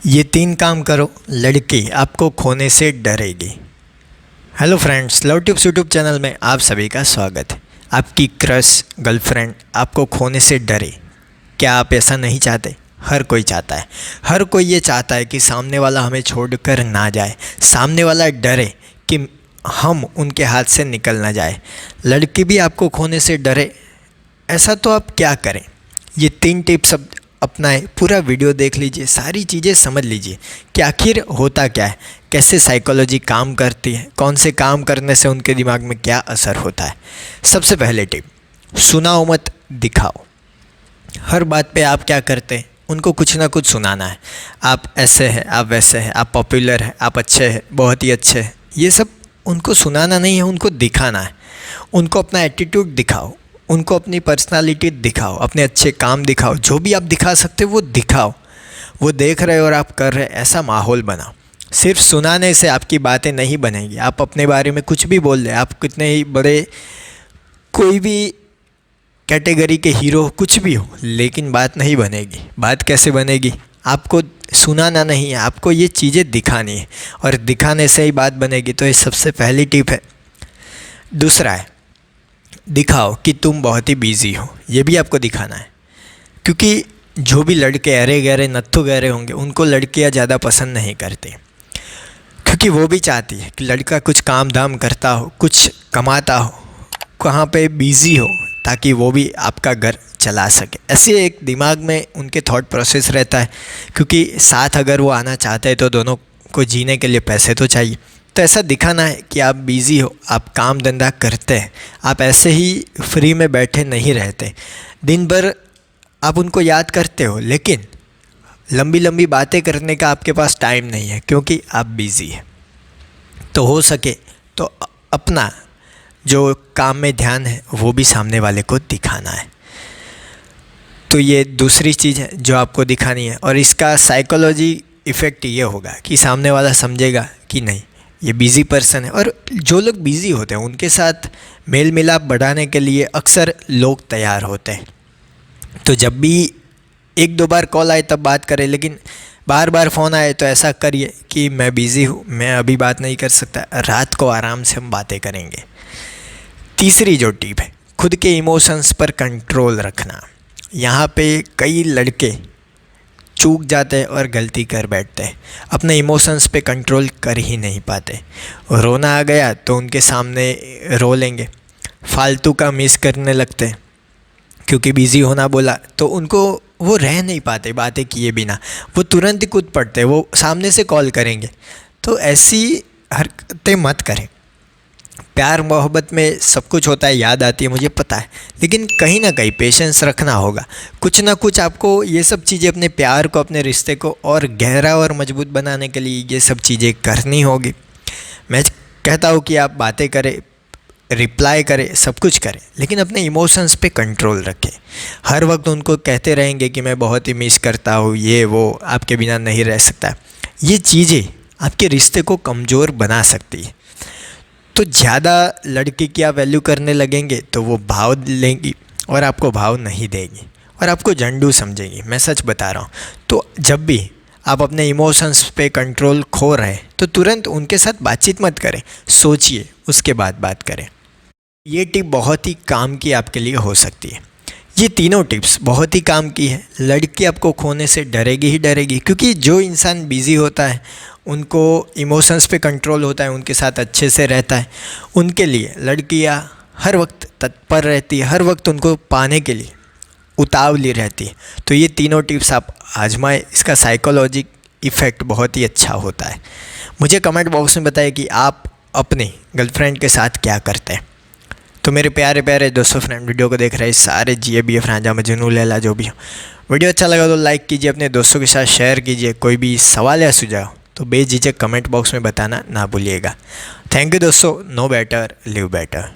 ये 3 काम करो, लड़की आपको खोने से डरेगी। Hello friends, love tips YouTube channel में आप सभी का स्वागत है। आपकी क्रश गर्लफ्रेंड आपको खोने से डरे, क्या आप ऐसा नहीं चाहते? हर कोई चाहता है। हर कोई ये चाहता है कि सामने वाला हमें छोड़कर ना जाए, सामने वाला डरे कि हम उनके हाथ से निकल ना जाए। लड़की भी आपको खोने से डरे, ऐसा तो आप क्या करें? ये 3 टिप्स अब अपनाएं। पूरा वीडियो देख लीजिए, सारी चीज़ें समझ लीजिए कि आखिर होता क्या है, कैसे साइकोलॉजी काम करती है, कौन से काम करने से उनके दिमाग में क्या असर होता है। सबसे पहले टिप, सुनाओ मत, दिखाओ। हर बात पे आप क्या करते हैं, उनको कुछ ना कुछ सुनाना है। आप ऐसे हैं, आप वैसे हैं, आप पॉपुलर हैं, आप अच्छे हैं, बहुत ही अच्छे हैं। ये सब उनको सुनाना नहीं है, उनको दिखाना है। उनको अपना एटीट्यूड दिखाओ, उनको अपनी पर्सनालिटी दिखाओ, अपने अच्छे काम दिखाओ। जो भी आप दिखा सकते हो वो दिखाओ। वो देख रहे हो और आप कर रहे, ऐसा माहौल बनाओ। सिर्फ सुनाने से आपकी बातें नहीं बनेगी। आप अपने बारे में कुछ भी बोल दें, आप कितने ही बड़े कोई भी कैटेगरी के हीरो कुछ भी हो, लेकिन बात नहीं बनेगी। बात कैसे बनेगी? आपको सुनाना नहीं है, आपको ये चीज़ें दिखानी है और दिखाने से ही बात बनेगी। तो ये सबसे पहली टिप है। दूसरा है, दिखाओ कि तुम बहुत ही बिजी हो। ये भी आपको दिखाना है, क्योंकि जो भी लड़के अरे गहरे नत्थु गहरे होंगे उनको लड़कियां ज़्यादा पसंद नहीं करती, क्योंकि वो भी चाहती है कि लड़का कुछ काम धाम करता हो, कुछ कमाता हो, कहाँ पे बिज़ी हो, ताकि वो भी आपका घर चला सके। ऐसे एक दिमाग में उनके थॉट प्रोसेस रहता है, क्योंकि साथ अगर वो आना चाहते हैं तो दोनों को जीने के लिए पैसे तो चाहिए। तो ऐसा दिखाना है कि आप बिज़ी हो, आप काम धंधा करते हैं, आप ऐसे ही फ्री में बैठे नहीं रहते। दिन भर आप उनको याद करते हो, लेकिन लंबी लंबी बातें करने का आपके पास टाइम नहीं है, क्योंकि आप बिज़ी हैं। तो हो सके तो अपना जो काम में ध्यान है वो भी सामने वाले को दिखाना है। तो ये दूसरी चीज़ है जो आपको दिखानी है, और इसका साइकोलॉजी इफ़ेक्ट ये होगा कि सामने वाला समझेगा कि नहीं, ये बिज़ी पर्सन है। और जो लोग बिज़ी होते हैं उनके साथ मेल मिलाप बढ़ाने के लिए अक्सर लोग तैयार होते हैं। तो जब भी 1-2 बार कॉल आए तब बात करें, लेकिन बार बार फ़ोन आए तो ऐसा करिए कि मैं बिज़ी हूँ, मैं अभी बात नहीं कर सकता, रात को आराम से हम बातें करेंगे। तीसरी जो टिप है, खुद के इमोशंस पर कंट्रोल रखना। यहाँ पे कई लड़के चूक जाते हैं और गलती कर बैठते हैं, अपने इमोशंस पे कंट्रोल कर ही नहीं पाते। रोना आ गया तो उनके सामने रो लेंगे, फालतू का मिस करने लगते हैं, क्योंकि बिज़ी होना बोला तो उनको वो रह नहीं पाते बातें किए बिना। वो तुरंत ही कूद पड़ते हैं, वो सामने से कॉल करेंगे। तो ऐसी हरकतें मत करें। प्यार मोहब्बत में सब कुछ होता है, याद आती है, मुझे पता है, लेकिन कहीं ना कहीं पेशेंस रखना होगा। कुछ ना कुछ आपको ये सब चीज़ें अपने प्यार को, अपने रिश्ते को और गहरा और मजबूत बनाने के लिए ये सब चीज़ें करनी होगी। मैं कहता हूँ कि आप बातें करें, रिप्लाई करें, सब कुछ करें, लेकिन अपने इमोशंस पे कंट्रोल रखें। हर वक्त उनको कहते रहेंगे कि मैं बहुत ही मिस करता हूँ, ये वो, आपके बिना नहीं रह सकता। ये चीज़ें आपके रिश्ते को कमज़ोर बना सकती है। तो ज़्यादा लड़की की आप वैल्यू करने लगेंगे तो वो भाव लेंगी और आपको भाव नहीं देगी और आपको झंडू समझेगी। मैं सच बता रहा हूँ। तो जब भी आप अपने इमोशंस पे कंट्रोल खो रहे हैं तो तुरंत उनके साथ बातचीत मत करें, सोचिए, उसके बाद बात करें। ये टिप बहुत ही काम की आपके लिए हो सकती है। ये तीनों टिप्स बहुत ही काम की है। लड़की आपको खोने से डरेगी ही डरेगी, क्योंकि जो इंसान बिज़ी होता है, उनको इमोशंस पे कंट्रोल होता है, उनके साथ अच्छे से रहता है, उनके लिए लड़कियां हर वक्त तत्पर रहती है, हर वक्त उनको पाने के लिए उतावली रहती है। तो ये तीनों टिप्स आप आजमाएं, इसका साइकोलॉजिक इफ़ेक्ट बहुत ही अच्छा होता है। मुझे कमेंट बॉक्स में बताएं कि आप अपनी गर्लफ्रेंड के साथ क्या करते हैं। तो मेरे प्यारे प्यारे दोस्तों, फ्रेंड, वीडियो को देख रहे सारे GABF रांझा मजनू लैला जो भी हो, वीडियो अच्छा लगा तो लाइक कीजिए, अपने दोस्तों के साथ शेयर कीजिए। कोई भी सवाल या सुझाव तो बेझिझक कमेंट बॉक्स में बताना ना भूलिएगा। थैंक यू दोस्तों। No better live better.